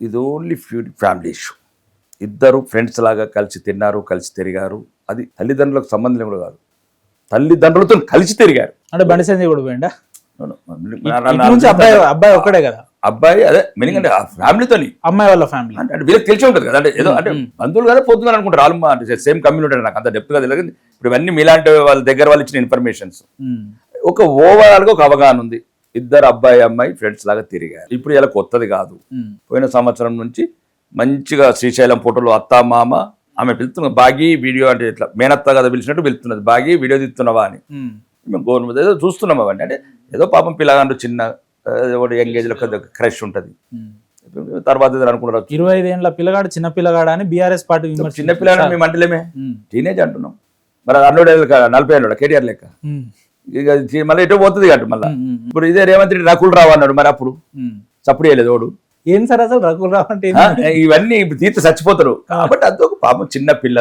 ఇది only family issue. ఇద్దరు friends లాగా కలిసి తిన్నారు, కలిసి తిరిగారు. అది తల్లిదండ్రులకు సంబంధం కూడా కాదు, తల్లిదండ్రులతో కలిసి తిరిగారు. అంటే బండి సంజయ్ కూడా పోయిండా? నుంచి అబ్బాయి ఒక్కడే కదా? అబ్బాయి అదే మీనింగ్ అంటే ఆ ఫ్యామిలీతోని, అమ్మాయి వాళ్ళ ఫ్యామిలీ అంటే వీళ్ళకి తెలిసి ఉంటుంది కదా. అంటే ఏదో అంటే బంధువులు కదా పోతున్నారు అనుకుంటారు. ఆల్మో అంటే సేమ్ కమ్యూనిటీ. నాకు అంత డెప్త్గా తెలియదు. ఇప్పుడు ఇవన్నీ మీలాంటి వాళ్ళ దగ్గర వాళ్ళు ఇచ్చిన ఇన్ఫర్మేషన్స్. ఒక ఓవరాల్గా ఒక అవగాహన ఉంది. ఇద్దరు అబ్బాయి అమ్మాయి ఫ్రెండ్స్ లాగా తిరిగారు. ఇప్పుడు ఇలా కొత్తది కాదు. పోయిన సంవత్సరం నుంచి మంచిగా శ్రీశైలం ఫోటోలు అత్త మామ ఆమె పిలుతున్నది. బాగి వీడియో అంటే ఇట్లా మేనత్త కదా పిలిచినట్టు పిలుతున్నది. బాగి వీడియో తీస్తున్నావా అని మేము గవర్నమెంట్ ఏదో చూస్తున్నాం. అవన్నీ అంటే ఏదో పాపం పిల్లగాండు చిన్న యంగేజ్ లో క్రష్ ఉంటుంది. తర్వాత అనుకుంటారు 25 ఏళ్ళ పిల్లగాడు చిన్న పిల్లగాడు అని బీఆర్ఎస్ పార్టీ చిన్న పిల్లగాడు మేము అంటలేమే, టీనేజ్ అంటున్నాం. మరి 40 ఏళ్ళు కేటీఆర్ లెక్క ఇక మళ్ళీ ఎటో పోతుంది కాబట్టి మళ్ళీ. ఇప్పుడు ఇదే రేవంత్ రెడ్డి రకుల్ రావు అన్నాడు. మరి అప్పుడు సప్పుడు చేయలేదు వాడు. ఏం సార్ అసలు రకుల్ రావు అంటే? ఇవన్నీ తీర్చి చచ్చిపోతారు కాబట్టి అది ఒక పాపం చిన్న పిల్ల